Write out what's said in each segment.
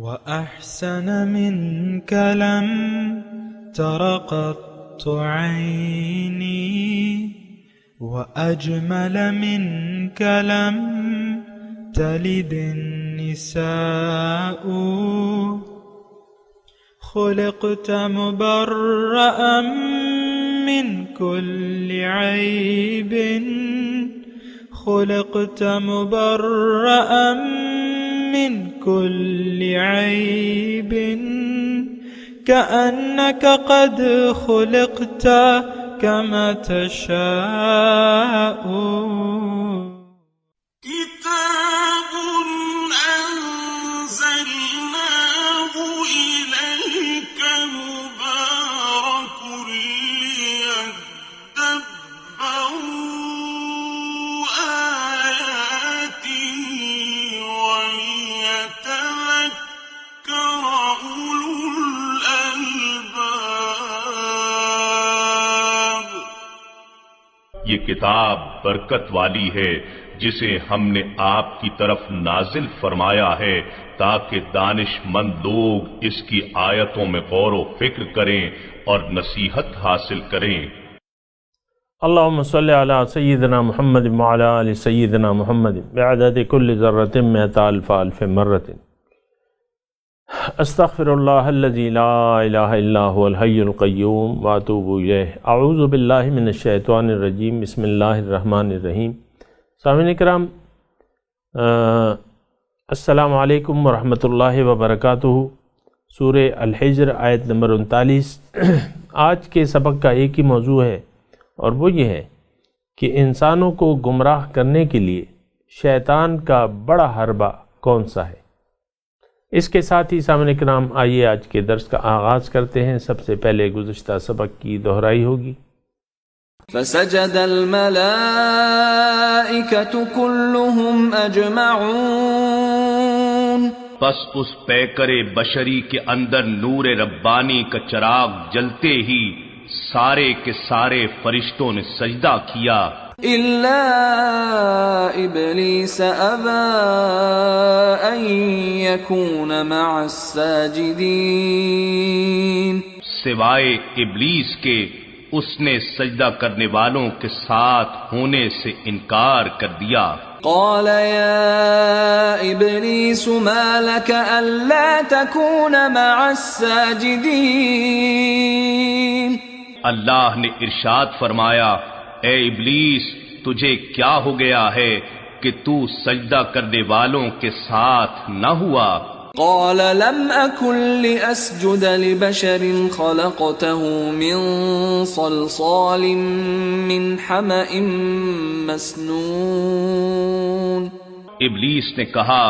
وأحسن منك لم تر قط عيني وأجمل منك لم تلد النساء خلقت مبرأ من كل عيب خلقت مبرأ من كل عيب كأنك قد خلقت كما تشاء كتاب أنزلناه إليك مبارك ليدبروا آياته وليتذكر أولو الألباب. یہ کتاب برکت والی ہے جسے ہم نے آپ کی طرف نازل فرمایا ہے تاکہ دانش مند لوگ اس کی آیتوں میں غور و فکر کریں اور نصیحت حاصل کریں. اللہم صلی علی سیدنا محمد وعلی آل سیدنا محمد بعدد کل ذرۃ مئۃ الف الف مرۃ. استغفر اللہ الذی لا الہ الا هو الحی القیوم واتوب الیہ. اعوذ باللہ من الشیطان الرجیم. بسم اللہ الرحمن الرحیم. سامعین کرام، السلام علیکم ورحمۃ اللہ وبرکاتہ. سورہ الحجر آیت نمبر 39. آج کے سبق کا ایک ہی موضوع ہے اور وہ یہ ہے کہ انسانوں کو گمراہ کرنے کے لیے شیطان کا بڑا حربہ کون سا ہے. اس کے ساتھ ہی سامعین کرام آئیے آج کے درس کا آغاز کرتے ہیں. سب سے پہلے گزشتہ سبق کی دہرائی ہوگی. فسجد الملائکۃ کلہم اجمعون. بس اس پیکر بشری کے اندر نور ربانی کا چراغ جلتے ہی سارے کے سارے فرشتوں نے سجدہ کیا الا ابلیس ابا ان یکون مع الساجدین. سوائے ابلیس کے اس نے سجدہ کرنے والوں کے ساتھ ہونے سے انکار کر دیا. قال یا ابلیس ما لک الا تکون مع الساجدین. اللہ نے ارشاد فرمایا، اے ابلیس تجھے کیا ہو گیا ہے کہ تو سجدہ کرنے والوں کے ساتھ نہ ہوا. قال لم أكن لأسجد لبشر خلقته من صلصال من حمأ مسنون. ابلیس نے کہا،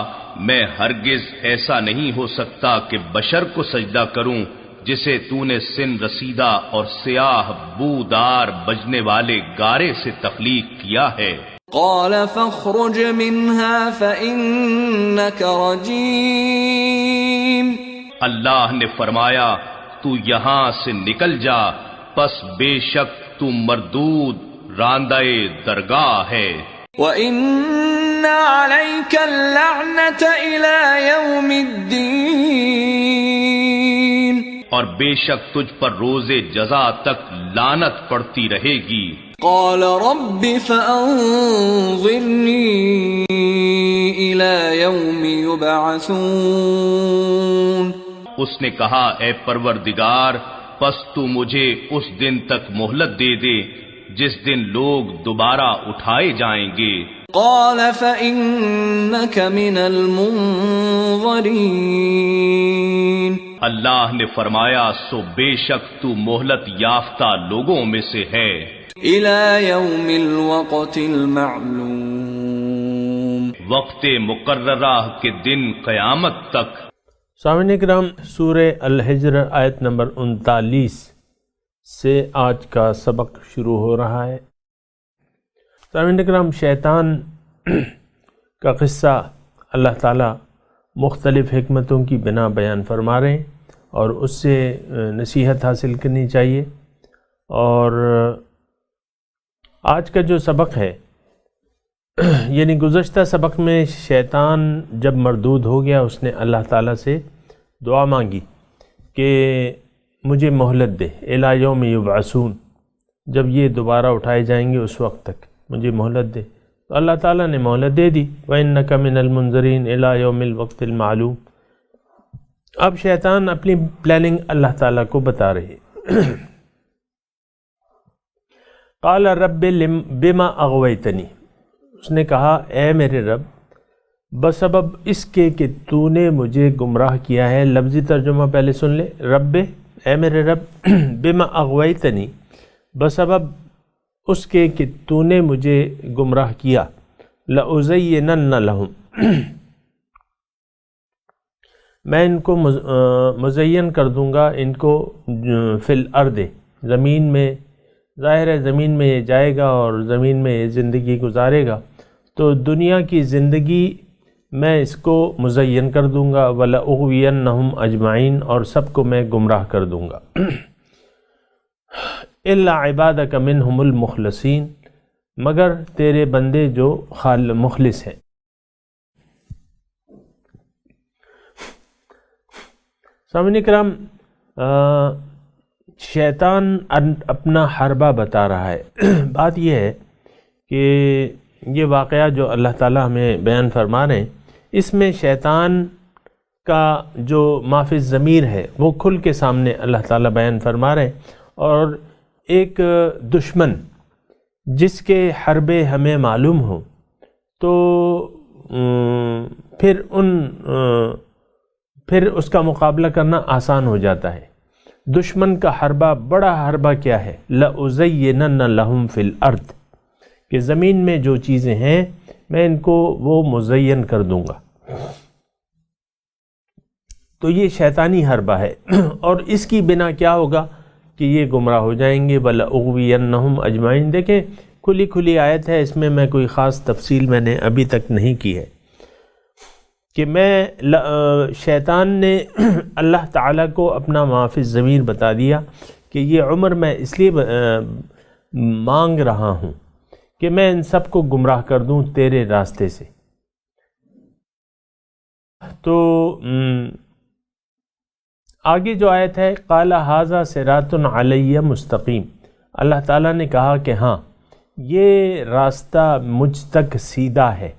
میں ہرگز ایسا نہیں ہو سکتا کہ بشر کو سجدہ کروں جسے تو نے سن رسیدہ اور سیاہ بودار بجنے والے گارے سے تخلیق کیا ہے. قال فاخرج منها فإنك رجيم. اللہ نے فرمایا، تو یہاں سے نکل جا، پس بے شک تو مردود راندہ درگاہ ہے. وَإِنَّ عَلَيْكَ اللَّعْنَةَ إِلَى يَوْمِ الدِّينِ. اور بے شک تجھ پر روز جزا تک لعنت پڑتی رہے گی. قال رب فأنظرني إلى يوم يبعثون. اس نے کہا، اے پروردگار پس تو مجھے اس دن تک مہلت دے دے جس دن لوگ دوبارہ اٹھائے جائیں گے. قال فإنك من المنظرين. اللہ نے فرمایا، سو بے شک تو مہلت یافتہ لوگوں میں سے ہے. إلى يوم الوقت المعلوم. وقت مقررہ کے دن قیامت تک. سامعین کرام، سورہ الحجر آیت نمبر 39 سے آج کا سبق شروع ہو رہا ہے. سامعین کرام، شیطان کا قصہ اللہ تعالیٰ مختلف حکمتوں کی بنا بیان فرما رہے ہیں اور اس سے نصیحت حاصل کرنی چاہیے. اور آج کا جو سبق ہے یعنی گزشتہ سبق میں شیطان جب مردود ہو گیا اس نے اللہ تعالیٰ سے دعا مانگی کہ مجھے مہلت دے، الی یوم یبعثون، جب یہ دوبارہ اٹھائے جائیں گے اس وقت تک مجھے مہلت دے، تو اللہ تعالیٰ نے مہلت دے دی، وَإِنَّكَ مِنَ الْمُنظَرِينَ إِلَى يَوْمِ الْوَقْتِ الْمَعْلُومِ۔ اب شیطان اپنی پلاننگ اللہ تعالیٰ کو بتا رہے قال رب بما اغویتنی، اس نے کہا اے میرے رب بسبب اس کے کہ تو نے مجھے گمراہ کیا ہے۔ لفظی ترجمہ پہلے سن لے، رب اے میرے رب، بما اغویتنی بسبب اس کے کہ تو نے مجھے گمراہ کیا، لأزینن لہم، میں ان کو مزین کر دوں گا ان کو فی الارض، زمین میں، ظاہر ہے زمین میں یہ جائے گا اور زمین میں یہ زندگی گزارے گا، تو دنیا کی زندگی میں اس کو مزین کر دوں گا، وَلَأُغْوِيَنَّهُمْ أَجْمَعِينَ، اور سب کو میں گمراہ کر دوں گا، إِلَّا عِبَادَكَ مِنْهُمُ الْمُخْلَصِينَ، مگر تیرے بندے جو مخلص ہیں۔ سامعین کرام، شیطان اپنا حربہ بتا رہا ہے۔ بات یہ ہے کہ یہ واقعہ جو اللہ تعالیٰ ہمیں بیان فرما رہے ہیں، اس میں شیطان کا جو ما فی الضمیر ہے وہ کھل کے سامنے اللہ تعالیٰ بیان فرما رہے ہیں، اور ایک دشمن جس کے حربے ہمیں معلوم ہوں تو پھر اس کا مقابلہ کرنا آسان ہو جاتا ہے۔ دشمن کا حربہ، بڑا حربہ کیا ہے؟ لَأُزَيِّنَنَّ لَهُمْ فِي الْأَرْضِ، کہ زمین میں جو چیزیں ہیں میں ان کو وہ مزین کر دوں گا۔ تو یہ شیطانی حربہ ہے، اور اس کی بنا کیا ہوگا کہ یہ گمراہ ہو جائیں گے، وَلَأُغْوِيَنَّهُمْ أَجْمَعِينَ۔ دیکھیں کھلی آیت ہے، اس میں کوئی خاص تفصیل میں نے ابھی تک نہیں کی ہے کہ شیطان نے اللہ تعالیٰ کو اپنا ما فی الضمیر بتا دیا کہ یہ عمر میں اس لیے مانگ رہا ہوں کہ میں ان سب کو گمراہ کر دوں تیرے راستے سے۔ تو آگے جو آیت ہے، قال ھذا صراط علی مستقیم، اللہ تعالیٰ نے کہا کہ ہاں یہ راستہ مجھ تک سیدھا ہے،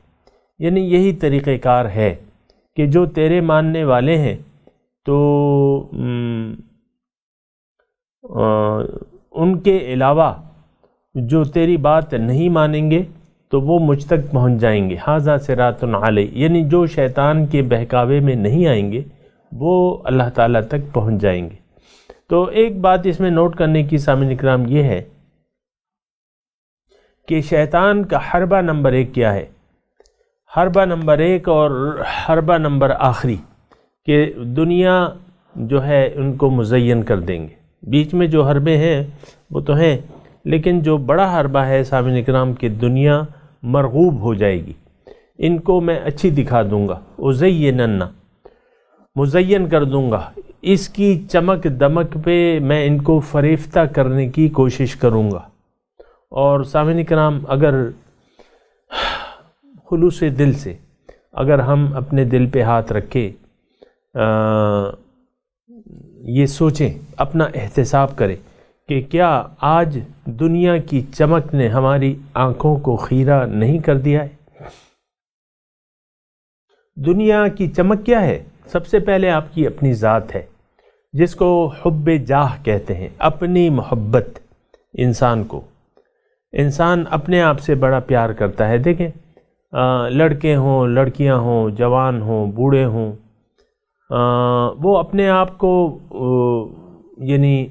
یعنی یہی طریقہ کار ہے کہ جو تیرے ماننے والے ہیں تو ان کے علاوہ جو تیری بات نہیں مانیں گے تو وہ مجھ تک پہنچ جائیں گے۔ ھذا صراط علی، یعنی جو شیطان کے بہکاوے میں نہیں آئیں گے وہ اللہ تعالیٰ تک پہنچ جائیں گے۔ تو ایک بات اس میں نوٹ کرنے کی سامعین کرام یہ ہے کہ شیطان کا حربہ نمبر 1 کیا ہے؟ حربہ نمبر 1 اور حربہ نمبر آخری کہ دنیا جو ہے ان کو مزین کر دیں گے۔ بیچ میں جو حربے ہیں وہ تو ہیں، لیکن جو بڑا حربہ ہے سامعین اکرام کہ دنیا مرغوب ہو جائے گی، ان کو میں اچھی دکھا دوں گا، ازینن، مزین کر دوں گا، اس کی چمک دمک پہ میں ان کو فریفتہ کرنے کی کوشش کروں گا۔ اور سامعین اکرام، اگر خلوص دل سے اگر ہم اپنے دل پہ ہاتھ رکھے یہ سوچیں، اپنا احتساب کریں کہ کیا آج دنیا کی چمک نے ہماری آنکھوں کو خیرہ نہیں کر دیا ہے؟ دنیا کی چمک کیا ہے؟ سب سے پہلے آپ کی اپنی ذات ہے، جس کو حب جاہ کہتے ہیں، اپنی محبت۔ انسان اپنے آپ سے بڑا پیار کرتا ہے۔ دیکھیں لڑکے ہوں، لڑکیاں ہوں، جوان ہوں، بوڑھے ہوں، وہ اپنے آپ کو یعنی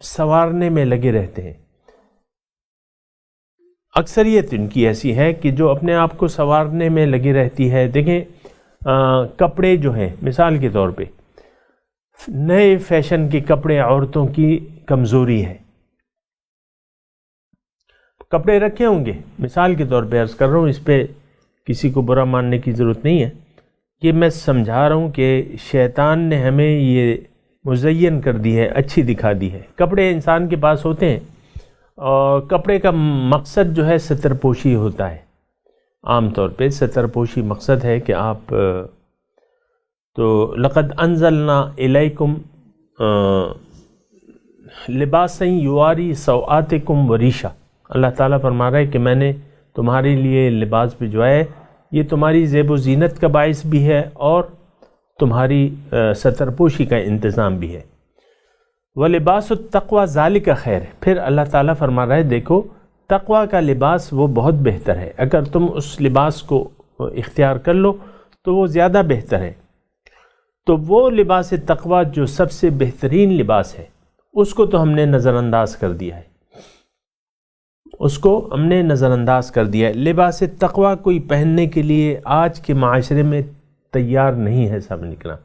سنوارنے میں لگے رہتے ہیں۔ اکثریت ان کی ایسی ہے کہ جو اپنے آپ کو سنوارنے میں لگی رہتی ہے۔ دیکھیں کپڑے جو ہیں، مثال کے طور پہ نئے فیشن کے کپڑے عورتوں کی کمزوری ہے۔ کپڑے رکھے ہوں گے، مثال کے طور پہ عرض کر رہا ہوں، اس پہ کسی کو برا ماننے کی ضرورت نہیں ہے، یہ میں سمجھا رہا ہوں کہ شیطان نے ہمیں یہ مزین کر دی ہے، اچھی دکھا دی ہے۔ کپڑے انسان کے پاس ہوتے ہیں، اور کپڑے کا مقصد جو ہے ستر پوشی ہوتا ہے۔ عام طور پہ ستر پوشی مقصد ہے کہ آپ تو لقد انزلنا الیکم لباسا یواری سوآتکم وریشا، اللہ تعالیٰ فرما رہا ہے کہ میں نے تمہارے لیے لباس بھجوایا ہے، یہ تمہاری زیب و زینت کا باعث بھی ہے اور تمہاری ستر پوشی کا انتظام بھی ہے۔ وَلِبَاسُ التَّقْوَى ذَلِكَ خیر، پھر اللہ تعالیٰ فرما رہا ہے دیکھو تقوی کا لباس وہ بہت بہتر ہے، اگر تم اس لباس کو اختیار کر لو تو وہ زیادہ بہتر ہے۔ تو وہ لباس تقوی جو سب سے بہترین لباس ہے اس کو تو ہم نے نظر انداز کر دیا ہے، اس کو ہم نے نظر انداز کر دیا ہے۔ لباس تقوی کوئی پہننے کے لیے آج کے معاشرے میں تیار نہیں ہے سب نکلا۔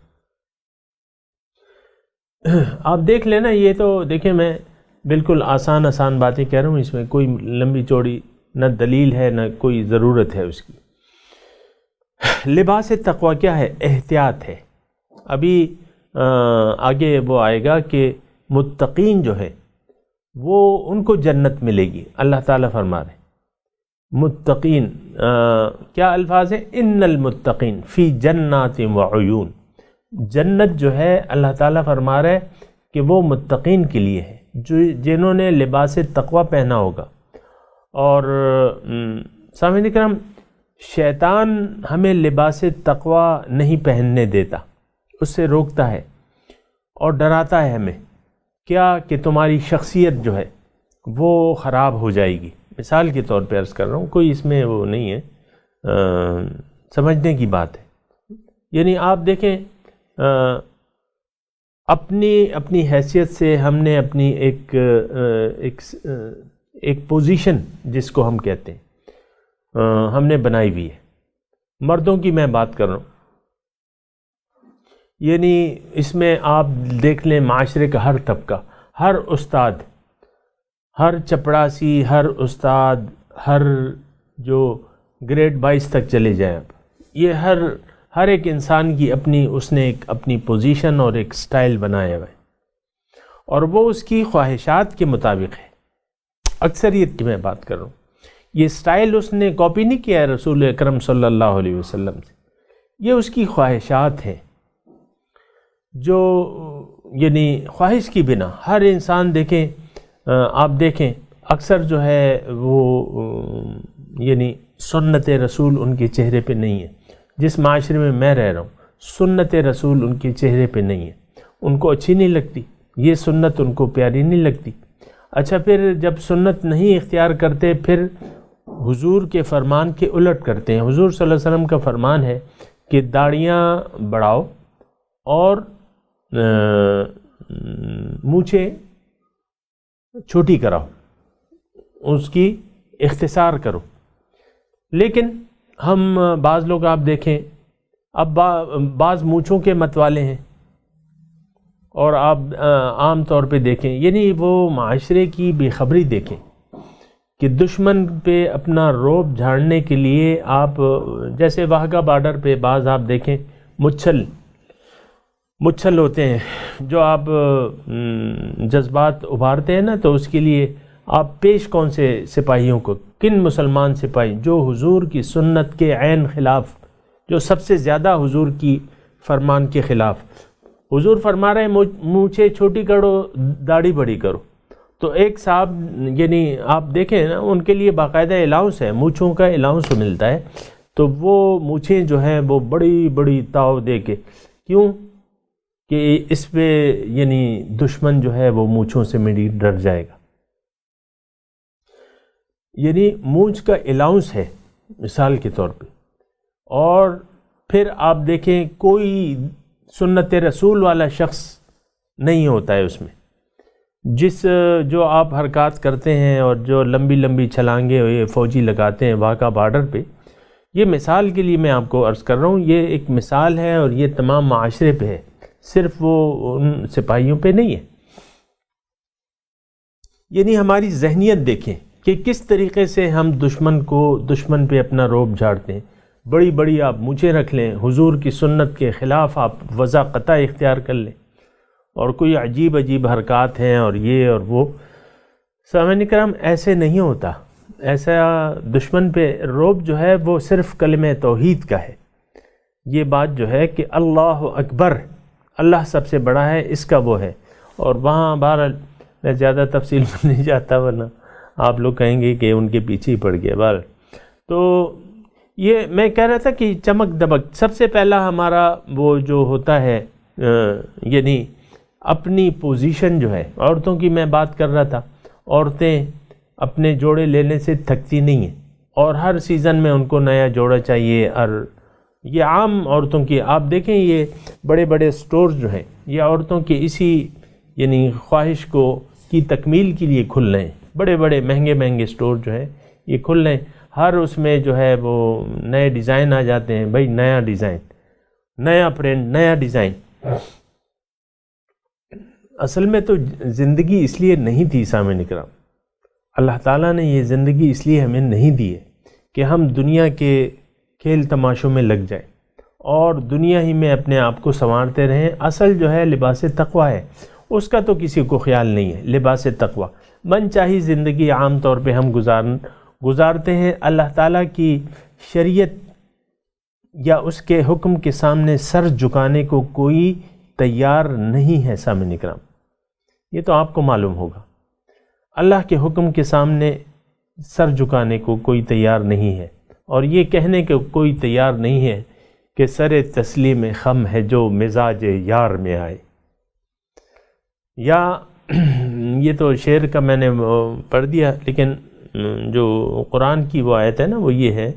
آپ دیکھ لینا، یہ تو دیکھیں میں بالکل آسان باتیں کہہ رہا ہوں، اس میں کوئی لمبی چوڑی نہ دلیل ہے نہ کوئی ضرورت ہے اس کی۔ لباس تقوی کیا ہے؟ احتیاط ہے۔ ابھی آگے وہ آئے گا کہ متقین جو ہے وہ ان کو جنت ملے گی، اللہ تعالیٰ فرما رہے متقین کیا الفاظ ہیں؟ ان المتقین فی جنات وعیون، جنت جو ہے اللہ تعالیٰ فرما رہے کہ وہ متقین کے لیے ہے، جو جنہوں نے لباس تقوی پہنا ہوگا۔ اور سامعین کرام، شیطان ہمیں لباس تقوی نہیں پہننے دیتا، اس سے روکتا ہے اور ڈراتا ہے ہمیں کیا کہ تمہاری شخصیت جو ہے وہ خراب ہو جائے گی۔ مثال کے طور پہ عرض کر رہا ہوں، کوئی اس میں وہ نہیں ہے، سمجھنے کی بات ہے۔ یعنی آپ دیکھیں اپنی حیثیت سے ہم نے اپنی ایک پوزیشن جس کو ہم کہتے ہیں ہم نے بنائی ہوئی ہے۔ مردوں کی میں بات کر رہا ہوں، یعنی اس میں آپ دیکھ لیں معاشرے کا ہر طبقہ، ہر استاد، ہر چپڑاسی، ہر استاد، ہر جو گریڈ 22 تک چلے جائیں آپ، یہ ہر ایک انسان کی اس نے ایک اپنی پوزیشن اور ایک سٹائل بنایا ہوا ہے، اور وہ اس کی خواہشات کے مطابق ہے۔ اکثریت کی میں بات کر رہا ہوں، یہ سٹائل اس نے کاپی نہیں کیا ہے رسول اکرم صلی اللہ علیہ وسلم سے، یہ اس کی خواہشات ہیں، جو یعنی خواہش کی بنا ہر انسان دیکھیں، آپ دیکھیں اکثر جو ہے وہ یعنی سنت رسول ان کے چہرے پہ نہیں ہے۔ جس معاشرے میں میں رہ رہا ہوں سنت رسول ان کے چہرے پہ نہیں ہے، ان کو اچھی نہیں لگتی، یہ سنت ان کو پیاری نہیں لگتی۔ اچھا، پھر جب سنت نہیں اختیار کرتے پھر حضور کے فرمان کے الٹ کرتے ہیں۔ حضور صلی اللہ علیہ وسلم کا فرمان ہے کہ داڑیاں بڑھاؤ اور مونچھیں چھوٹی کراؤ، اس کی اختصار کرو۔ لیکن ہم بعض لوگ آپ دیکھیں، اب بعض مونچھوں کے مت والے ہیں، اور آپ عام طور پہ دیکھیں، یعنی وہ معاشرے کی بے خبری دیکھیں کہ دشمن پہ اپنا روب جھاڑنے کے لیے آپ جیسے واہگہ بارڈر پہ بعض آپ دیکھیں مچھل ہوتے ہیں، جو آپ جذبات ابھارتے ہیں نا، تو اس کے لیے آپ پیش کون سے سپاہیوں کو، کن مسلمان سپاہی جو حضور کی سنت کے عین خلاف، جو سب سے زیادہ حضور کی فرمان کے خلاف، حضور فرما رہے ہیں مونچھیں چھوٹی کرو داڑھی بڑی کرو، تو ایک صاحب یعنی آپ دیکھیں نا ان کے لیے باقاعدہ الاؤنس ہے، مونچھوں کا الاؤنس ملتا ہے، تو وہ مونچھیں جو ہیں وہ بڑی بڑی تاؤ دے کے، کیوں کہ اس پہ یعنی دشمن جو ہے وہ مونچھوں سے میری ڈر جائے گا۔ یعنی مونچھ کا الاؤنس ہے مثال کے طور پہ۔ اور پھر آپ دیکھیں کوئی سنت رسول والا شخص نہیں ہوتا ہے اس میں، جو آپ حرکات کرتے ہیں اور جو لمبی لمبی چھلانگیں یہ فوجی لگاتے ہیں واقعہ بارڈر پہ، یہ مثال کے لیے میں آپ کو عرض کر رہا ہوں، یہ ایک مثال ہے اور یہ تمام معاشرے پہ ہے، صرف وہ ان سپاہیوں پہ نہیں ہے۔ یعنی ہماری ذہنیت دیکھیں کہ کس طریقے سے ہم دشمن پہ اپنا روب جھاڑتے ہیں، بڑی بڑی آپ مونچھیں رکھ لیں، حضور کی سنت کے خلاف آپ وضع قطع اختیار کر لیں، اور کوئی عجیب عجیب حرکات ہیں اور یہ اور وہ۔ سامعین کرام، ایسے نہیں ہوتا، ایسا دشمن پہ روب جو ہے وہ صرف کلمہ توحید کا ہے، یہ بات جو ہے کہ اللہ اکبر، اللہ سب سے بڑا ہے، اس کا وہ ہے. اور وہاں بہرحال میں زیادہ تفصیل میں نہیں جاتا ورنہ آپ لوگ کہیں گے کہ ان کے پیچھے ہی پڑ گیا. بہرحال تو یہ میں کہہ رہا تھا کہ چمک دمک سب سے پہلا ہمارا وہ جو ہوتا ہے یعنی اپنی پوزیشن جو ہے. عورتوں کی میں بات کر رہا تھا، عورتیں اپنے جوڑے لینے سے تھکتی نہیں ہیں اور ہر سیزن میں ان کو نیا جوڑا چاہیے. اور یہ عام عورتوں کی آپ دیکھیں، یہ بڑے بڑے سٹورز جو ہیں یہ عورتوں کی اسی یعنی خواہش کی تکمیل کے لیے کھل رہے ہیں. بڑے بڑے مہنگے مہنگے سٹور جو ہیں یہ کھل رہے ہیں. ہر اس میں جو ہے وہ نئے ڈیزائن آ جاتے ہیں. بھائی نیا ڈیزائن، نیا پرنٹ، نیا ڈیزائن. اصل میں تو زندگی اس لیے نہیں تھی سامعین کرام، اللہ تعالیٰ نے یہ زندگی اس لیے ہمیں نہیں دی ہے کہ ہم دنیا کے کھیل تماشوں میں لگ جائیں اور دنیا ہی میں اپنے آپ کو سنوارتے رہیں. اصل جو ہے لباس تقویٰ ہے، اس کا تو کسی کو خیال نہیں ہے. لباس تقویٰ من چاہی زندگی عام طور پہ ہم گزارتے ہیں. اللہ تعالیٰ کی شریعت یا اس کے حکم کے سامنے سر جھکانے کو کوئی تیار نہیں ہے. سامعین اکرام یہ تو آپ کو معلوم ہوگا، اللہ کے حکم کے سامنے سر جھکانے کو کوئی تیار نہیں ہے. اور یہ کہنے کو کوئی تیار نہیں ہے کہ سر تسلیم خم ہے جو مزاج یار میں آئے. یا یہ تو شعر کا میں نے پڑھ دیا، لیکن جو قرآن کی وہ آیت ہے نا وہ یہ ہے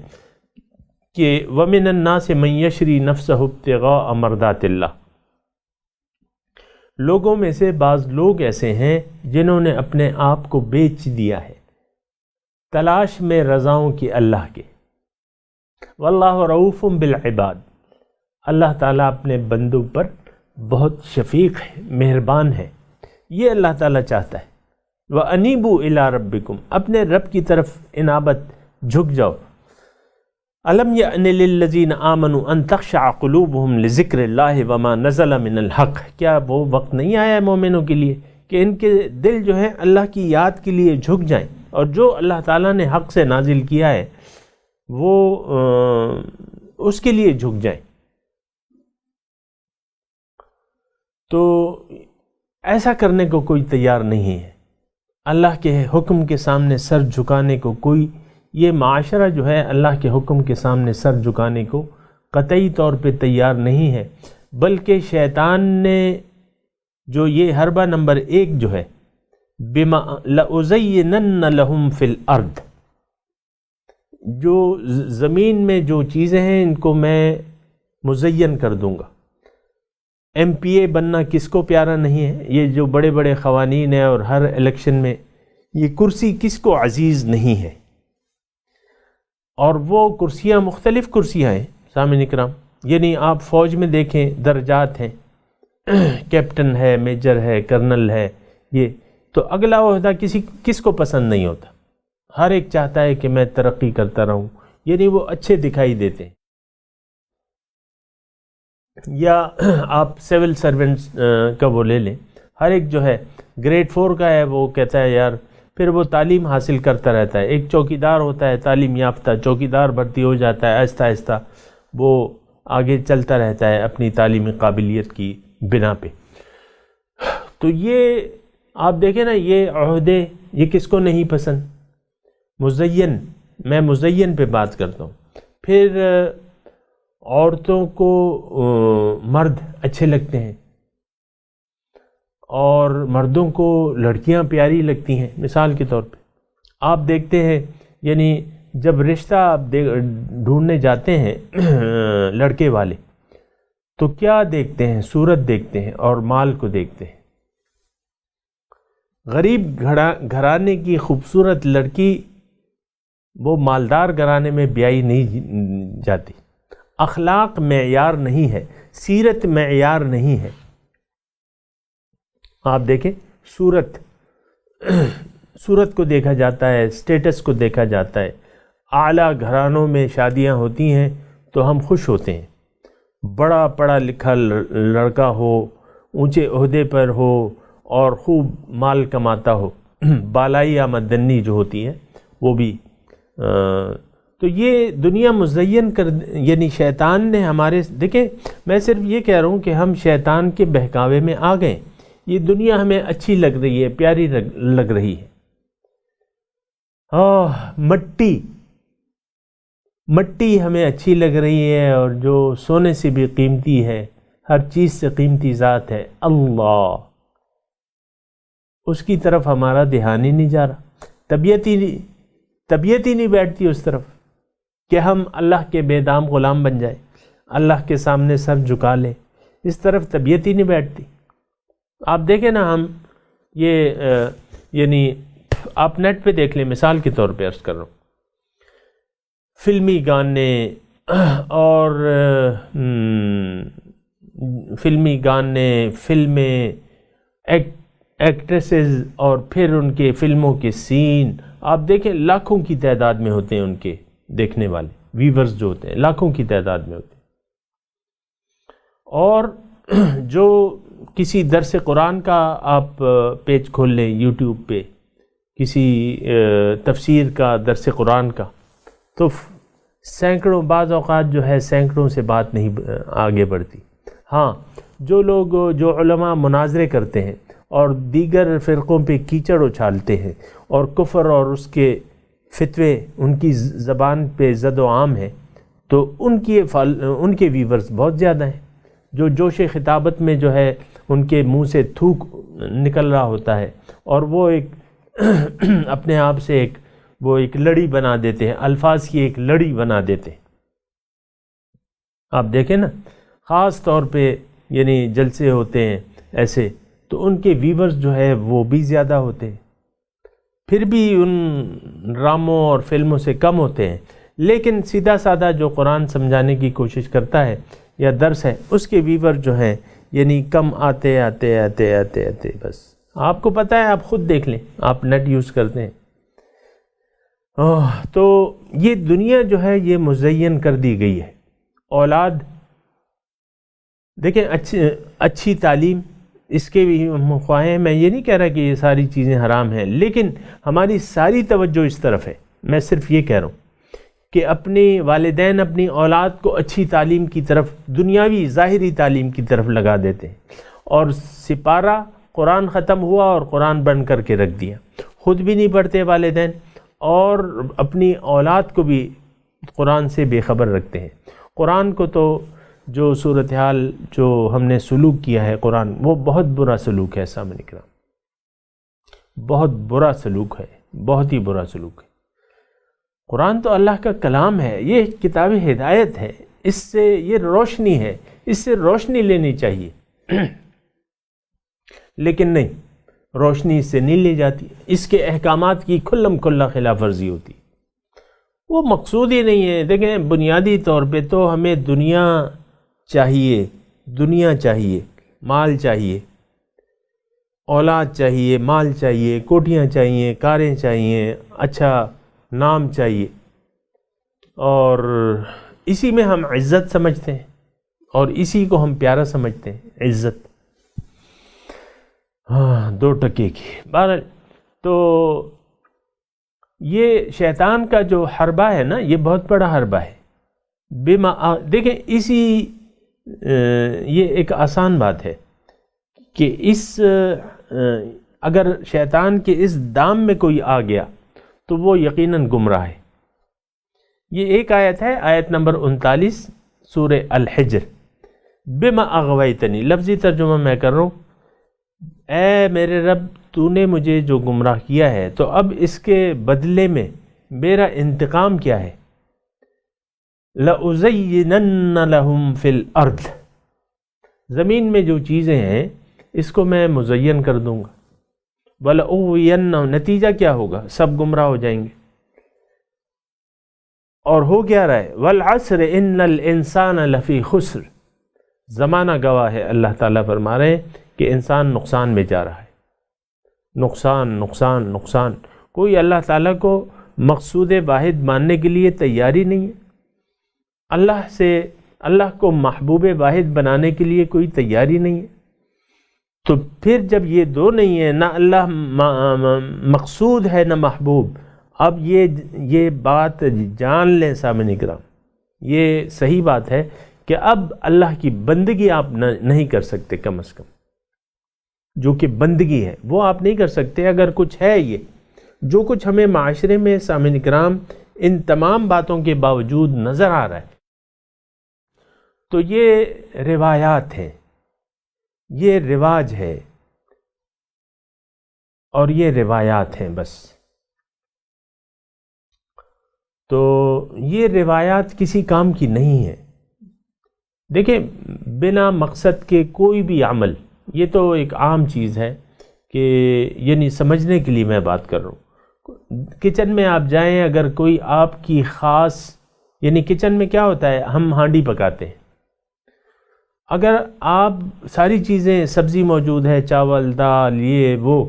کہ وَمِنَ النَّاسِ مَن يَشْرِي نَفْسَهُ ابْتِغَاءَ مَرْضَاتِ اللَّهِ، لوگوں میں سے بعض لوگ ایسے ہیں جنہوں نے اپنے آپ کو بیچ دیا ہے تلاش میں رضاؤں کی اللہ کے. واللہ رؤوف بالعباد، اللہ تعالیٰ اپنے بندوں پر بہت شفیق ہے، مہربان ہے. یہ اللہ تعالیٰ چاہتا ہے. وَأَنِيبُوا إِلَىٰ رَبِّكُمْ، اپنے رب کی طرف انابت جھک جاؤ. أَلَمْ يَأْنِ لِلَّذِينَ آمَنُوا أَن تَخْشَعَ قُلُوبُهُمْ لِذِكْرِ اللَّهِ وَمَا نَزَلَ مِنَ الْحَقِّ، کیا وہ وقت نہیں آیا ہے مومنوں کے لیے کہ ان کے دل جو ہے اللہ کی یاد کے لیے جھک جائیں اور جو اللہ تعالیٰ نے حق سے نازل کیا ہے وہ اس کے لیے جھک جائیں. تو ایسا کرنے کو کوئی تیار نہیں ہے. اللہ کے حکم کے سامنے سر جھکانے کو کوئی، یہ معاشرہ جو ہے اللہ کے حکم کے سامنے سر جھکانے کو قطعی طور پہ تیار نہیں ہے. بلکہ شیطان نے جو یہ حربہ نمبر 1 جو ہے بما لأزینن لہم فی الارض، جو زمین میں جو چیزیں ہیں ان کو میں مزین کر دوں گا. ایم پی اے بننا کس کو پیارا نہیں ہے؟ یہ جو بڑے بڑے قوانین ہیں اور ہر الیکشن میں یہ کرسی کس کو عزیز نہیں ہے؟ اور وہ کرسیاں مختلف کرسیاں ہیں سامعین اکرام. یعنی آپ فوج میں دیکھیں درجات ہیں، کیپٹن ہے، میجر ہے، کرنل ہے. یہ تو اگلا عہدہ کس کو پسند نہیں ہوتا؟ ہر ایک چاہتا ہے کہ میں ترقی کرتا رہوں، یعنی وہ اچھے دکھائی دیتے ہیں. یا آپ سول سرونٹس کا وہ لے لیں، ہر ایک جو ہے گریڈ 4 کا ہے وہ کہتا ہے یار، پھر وہ تعلیم حاصل کرتا رہتا ہے. ایک چوکیدار ہوتا ہے تعلیم یافتہ، چوکیدار بھرتی ہو جاتا ہے، آہستہ آہستہ وہ آگے چلتا رہتا ہے اپنی تعلیمی قابلیت کی بنا پہ. تو یہ آپ دیکھیں نا، یہ عہدے یہ کس کو نہیں پسند؟ مزین، میں مزین پہ بات کرتا ہوں. پھر عورتوں کو مرد اچھے لگتے ہیں اور مردوں کو لڑکیاں پیاری لگتی ہیں. مثال کے طور پہ آپ دیکھتے ہیں یعنی جب رشتہ آپ ڈھونڈنے جاتے ہیں لڑکے والے تو کیا دیکھتے ہیں؟ صورت دیکھتے ہیں اور مال کو دیکھتے ہیں. غریب گھرانے کی خوبصورت لڑکی وہ مالدار گھرانے میں بیائی نہیں جاتی. اخلاق معیار نہیں ہے، سیرت معیار نہیں ہے. آپ دیکھیں صورت کو دیکھا جاتا ہے، سٹیٹس کو دیکھا جاتا ہے. اعلیٰ گھرانوں میں شادیاں ہوتی ہیں تو ہم خوش ہوتے ہیں. بڑا پڑھا لکھا لڑکا ہو، اونچے عہدے پر ہو اور خوب مال کماتا ہو. بالائی آمدنی جو ہوتی ہے وہ بھی تو یہ دنیا مزین کر، یعنی شیطان نے ہمارے، دیکھیں میں صرف یہ کہہ رہا ہوں کہ ہم شیطان کے بہکاوے میں آ گئے. یہ دنیا ہمیں اچھی لگ رہی ہے، پیاری لگ رہی ہے. مٹی ہمیں اچھی لگ رہی ہے، اور جو سونے سے بھی قیمتی ہے، ہر چیز سے قیمتی ذات ہے اللہ، اس کی طرف ہمارا دھیان ہی نہیں جا رہا. طبیعت ہی نہیں بیٹھتی اس طرف کہ ہم اللہ کے بے دام غلام بن جائیں، اللہ کے سامنے سر جھکا لیں. اس طرف طبیعت ہی نہیں بیٹھتی. آپ دیکھیں نا، ہم یہ یعنی آپ نیٹ پہ دیکھ لیں، مثال کے طور پہ عرض کر رہا ہوں، فلمی گانے فلمیں، ایکٹریسز، اور پھر ان کے فلموں کے سین آپ دیکھیں لاکھوں کی تعداد میں ہوتے ہیں. ان کے دیکھنے والے ویورز جو ہوتے ہیں لاکھوں کی تعداد میں ہوتے ہیں. اور جو کسی درس قرآن کا آپ پیج کھول لیں یوٹیوب پہ، کسی تفسیر کا، درس قرآن کا، تو سینکڑوں، بعض اوقات جو ہے سینکڑوں سے بات نہیں آگے بڑھتی. ہاں، جو علماء مناظرے کرتے ہیں اور دیگر فرقوں پہ کیچڑ اچھالتے ہیں اور کفر اور اس کے فتوے ان کی زبان پہ زد و عام ہے، تو ان کے ویورز بہت زیادہ ہیں. جو جوش خطابت میں جو ہے ان کے منہ سے تھوک نکل رہا ہوتا ہے، اور وہ ایک اپنے آپ سے ایک لڑی بنا دیتے ہیں، الفاظ کی ایک لڑی بنا دیتے ہیں. آپ دیکھیں نا، خاص طور پہ یعنی جلسے ہوتے ہیں ایسے، تو ان کے ویورز جو ہے وہ بھی زیادہ ہوتے ہیں. پھر بھی ان ڈراموں اور فلموں سے کم ہوتے ہیں. لیکن سیدھا سادہ جو قرآن سمجھانے کی کوشش کرتا ہے یا درس ہے، اس کے ویور جو ہیں یعنی کم آتے بس. آپ کو پتہ ہے، آپ خود دیکھ لیں، آپ نیٹ یوز کرتے ہیں. تو یہ دنیا جو ہے یہ مزین کر دی گئی ہے. اولاد دیکھیں، اچھی تعلیم، اس کے بھی خواہیں. میں یہ نہیں کہہ رہا کہ یہ ساری چیزیں حرام ہیں، لیکن ہماری ساری توجہ اس طرف ہے. میں صرف یہ کہہ رہا ہوں کہ اپنے والدین اپنی اولاد کو اچھی تعلیم کی طرف، دنیاوی ظاہری تعلیم کی طرف لگا دیتے ہیں، اور سپارہ قرآن ختم ہوا اور قرآن بند کر کے رکھ دیا. خود بھی نہیں پڑھتے والدین، اور اپنی اولاد کو بھی قرآن سے بے خبر رکھتے ہیں. قرآن کو تو جو صورتحال جو ہم نے سلوک کیا ہے، قرآن وہ بہت برا سلوک ہے سامنے کرام، بہت برا سلوک ہے، بہت ہی برا سلوک ہے. قرآن تو اللہ کا کلام ہے، یہ کتاب ہدایت ہے، اس سے یہ روشنی ہے، اس سے روشنی لینی چاہیے. لیکن نہیں، روشنی اس سے نہیں لی جاتی. اس کے احکامات کی کھلم کھلا خلاف ورزی ہوتی. وہ مقصود ہی نہیں ہے. دیکھیں، بنیادی طور پہ تو ہمیں دنیا چاہیے، مال چاہیے، اولاد چاہیے، مال چاہیے، کوٹیاں چاہیے، کاریں چاہیے، اچھا نام چاہیے، اور اسی میں ہم عزت سمجھتے ہیں، اور اسی کو ہم پیارا سمجھتے ہیں، عزت. ہاں، 2 ٹکے کی. بہرحال تو یہ شیطان کا جو حربہ ہے نا، یہ بہت بڑا حربہ ہے. دیکھیں، یہ ایک آسان بات ہے کہ اگر شیطان کے اس دام میں کوئی آ گیا تو وہ یقیناً گمراہ ہے. یہ ایک آیت ہے، آیت نمبر 39 سورہ الحجر. بما اغویتنی، لفظی ترجمہ میں کر رہا ہوں، اے میرے رب، تو نے مجھے جو گمراہ کیا ہے، تو اب اس کے بدلے میں میرا انتقام کیا ہے؟ لَأُزَيِّنَنَّ لَهُمْ فِي الْأَرْضِ، زمین میں جو چیزیں ہیں اس کو میں مزین کر دوں گا. وَلَأُغْوِيَنَّهُمْ، نتیجہ کیا ہوگا؟ سب گمراہ ہو جائیں گے. اور ہو کیا رہا ہے؟ وَالْعَصْرِ إِنَّ الْإِنسَانَ لَفِي خُسْرٍ، زمانہ گواہ ہے، اللہ تعالیٰ فرما رہے ہیں کہ انسان نقصان میں جا رہا ہے. نقصان. کوئی اللہ تعالیٰ کو مقصود واحد ماننے کے لیے تیاری نہیں ہے. اللہ کو محبوب واحد بنانے کے لیے کوئی تیاری نہیں ہے. تو پھر جب یہ دو نہیں ہے، نہ اللہ مقصود ہے نہ محبوب، اب یہ بات جان لیں سامعین کرام، یہ صحیح بات ہے کہ اب اللہ کی بندگی آپ نہیں کر سکتے، کم از کم جو کہ بندگی ہے وہ آپ نہیں کر سکتے۔ اگر کچھ ہے، یہ جو کچھ ہمیں معاشرے میں سامعین کرام ان تمام باتوں کے باوجود نظر آ رہا ہے، تو یہ روایات ہیں، یہ رواج ہے اور یہ روایات ہیں بس۔ تو یہ روایات کسی کام کی نہیں ہے۔ دیکھیں، بنا مقصد کے کوئی بھی عمل، یہ تو ایک عام چیز ہے کہ یعنی سمجھنے کے لیے میں بات کر رہا ہوں۔ کچن میں آپ جائیں، اگر کوئی آپ کی خاص، یعنی کچن میں کیا ہوتا ہے، ہم ہانڈی پکاتے ہیں، اگر آپ ساری چیزیں، سبزی موجود ہے، چاول، دال، یہ وہ،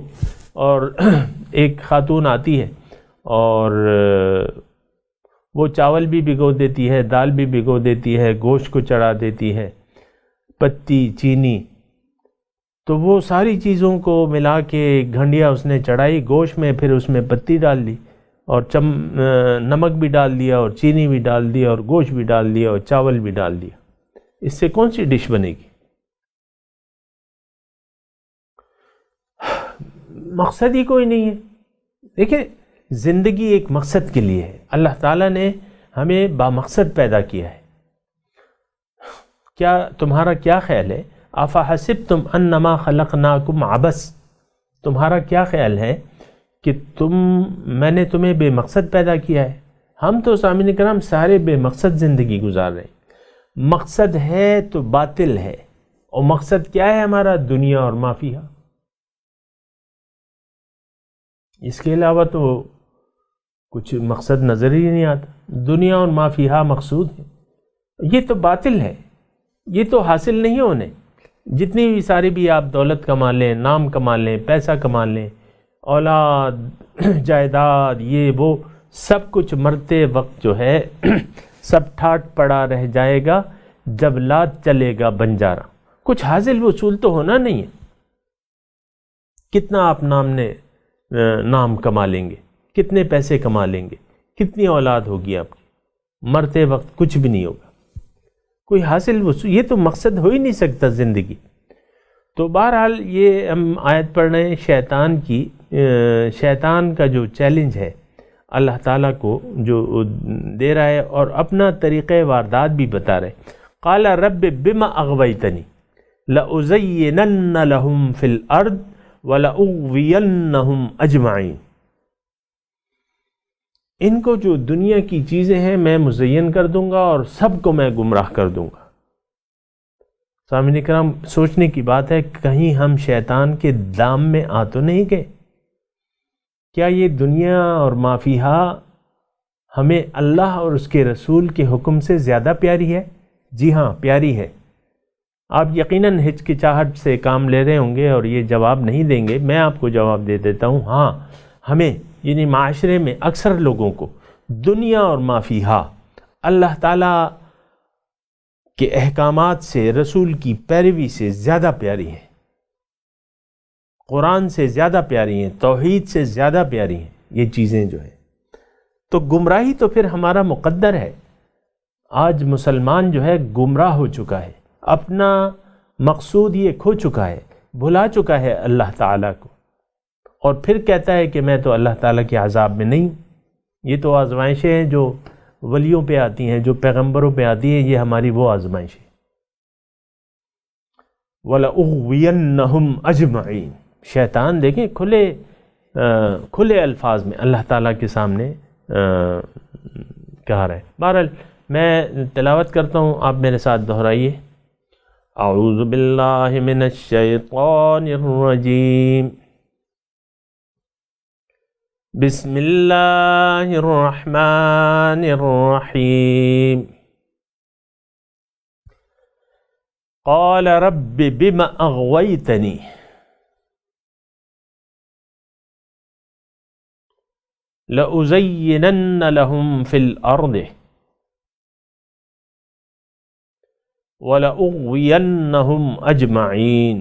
اور ایک خاتون آتی ہے اور وہ چاول بھی بھگو دیتی ہے، دال بھی بھگو دیتی ہے، گوشت کو چڑھا دیتی ہے، پتی، چینی، تو وہ ساری چیزوں کو ملا کے گھنڈیا اس نے چڑھائی گوشت میں، پھر اس میں پتی ڈال دی اور نمک بھی ڈال دیا اور چینی بھی ڈال دیا اور گوشت بھی ڈال دیا اور چاول بھی ڈال دیا۔ اس سے کون سی ڈش بنے گی؟ مقصد ہی کوئی نہیں ہے۔ دیکھیں، زندگی ایک مقصد کے لیے ہے۔ اللہ تعالیٰ نے ہمیں بامقصد پیدا کیا ہے۔ کیا تمہارا کیا خیال ہے؟ افحسبتم انما خلقناکم عبث، تمہارا کیا خیال ہے کہ میں نے تمہیں بے مقصد پیدا کیا ہے؟ ہم تو سامعین کرام سارے بے مقصد زندگی گزار رہے ہیں۔ مقصد ہے تو باطل ہے، اور مقصد کیا ہے ہمارا؟ دنیا اور ما فیہا۔ اس کے علاوہ تو کچھ مقصد نظر ہی نہیں آتا۔ دنیا اور ما فیہا مقصود ہے، یہ تو باطل ہے، یہ تو حاصل نہیں ہونے۔ جتنی بھی ساری بھی آپ دولت کما لیں، نام کما لیں، پیسہ کما لیں، اولاد، جائیداد، یہ وہ، سب کچھ مرتے وقت جو ہے سب ٹھاٹ پڑا رہ جائے گا جب لات چلے گا بنجارا۔ کچھ حاصل وصول تو ہونا نہیں ہے۔ کتنا آپ نام کما لیں گے، کتنے پیسے کما لیں گے، کتنی اولاد ہوگی آپ کی، مرتے وقت کچھ بھی نہیں ہوگا، کوئی حاصل وصول، یہ تو مقصد ہو ہی نہیں سکتا زندگی۔ تو بہرحال یہ ہم آیت پڑھ رہے ہیں شیطان کی، شیطان کا جو چیلنج ہے اللہ تعالیٰ کو جو دے رہا ہے، اور اپنا طریقہ واردات بھی بتا رہے۔ قال رب بما اغویتنی لأزینن لہم فی الارض وَلَأُغْوِيَنَّهُمْ أَجْمَعِينَ، ان کو جو دنیا کی چیزیں ہیں میں مزین کر دوں گا اور سب کو میں گمراہ کر دوں گا۔ سامعین اکرام، سوچنے کی بات ہے، کہیں ہم شیطان کے دام میں آ تو نہیں گئے؟ کیا یہ دنیا اور ما فیہا ہمیں اللہ اور اس کے رسول کے حکم سے زیادہ پیاری ہے؟ جی ہاں، پیاری ہے۔ آپ یقیناً ہچکچاہٹ سے کام لے رہے ہوں گے اور یہ جواب نہیں دیں گے، میں آپ کو جواب دے دیتا ہوں۔ ہاں، ہمیں یعنی معاشرے میں اکثر لوگوں کو دنیا اور ما فیہا اللہ تعالیٰ کے احکامات سے، رسول کی پیروی سے زیادہ پیاری ہیں، قرآن سے زیادہ پیاری ہیں، توحید سے زیادہ پیاری ہیں یہ چیزیں جو ہیں۔ تو گمراہی تو پھر ہمارا مقدر ہے۔ آج مسلمان جو ہے گمراہ ہو چکا ہے، اپنا مقصود یہ کھو چکا ہے، بھلا چکا ہے اللہ تعالیٰ کو، اور پھر کہتا ہے کہ میں تو اللہ تعالیٰ کے عذاب میں نہیں ہوں۔ یہ تو آزمائشیں ہیں جو ولیوں پہ آتی ہیں، جو پیغمبروں پہ آتی ہیں، یہ ہماری وہ آزمائشیں۔ وَلَأُغْوِيَنَّهُمْ أَجْمَعِينَ، شیطان دیکھیں کھلے الفاظ میں اللہ تعالیٰ کے سامنے کہا رہا ہے۔ بہرحال میں تلاوت کرتا ہوں، آپ میرے ساتھ دہرائیے۔ اعوذ باللہ من الشیطان الرجیم، بسم اللہ الرحمن الرحیم۔ قال رب بما اغویتنی لأزینن لهم فی الارض وَلَأُغْوِيَنَّهُمْ أَجْمَعِينَ۔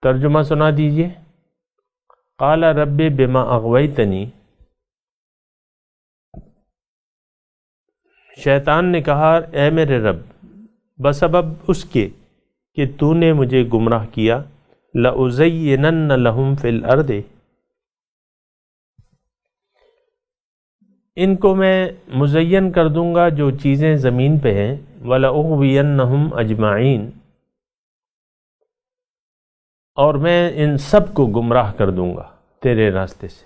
ترجمہ سنا دیجئے۔ قال رب بما اغویتنی، شیطان نے کہا اے میرے رب بسبب اس کے کہ تو نے مجھے گمراہ کیا، لَأُزَيِّنَنَّ لَهُمْ فِي الْأَرْضِ، ان کو میں مزین کر دوں گا جو چیزیں زمین پہ ہیں، وَلَأُغْوِيَنَّهُمْ أَجْمَعِينَ، اور میں ان سب کو گمراہ کر دوں گا تیرے راستے سے۔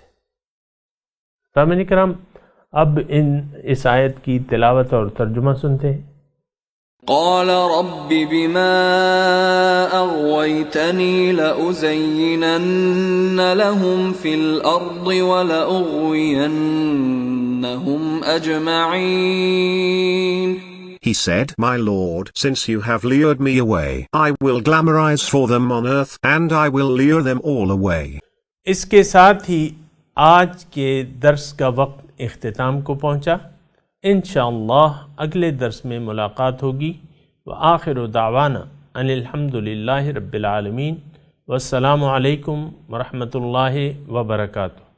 سامعین کرام، اب اس آیت کی تلاوت اور ترجمہ سنتے ہیں۔ قال رب بما أغويتني لأزينن لهم في الأرض ولأغوينهم أجمعين. He said, My Lord, since you have lured me away, I will glamorize for them on earth, and I will lure them all away. اس کے ساتھ ہی آج کے درس کا وقت اختتام کو پہنچا۔ انشاءاللہ اگلے درس میں ملاقات ہوگی۔ وآخر دعوانا ان الحمدللہ رب العالمین، والسلام علیکم ورحمۃ اللہ وبرکاتہ۔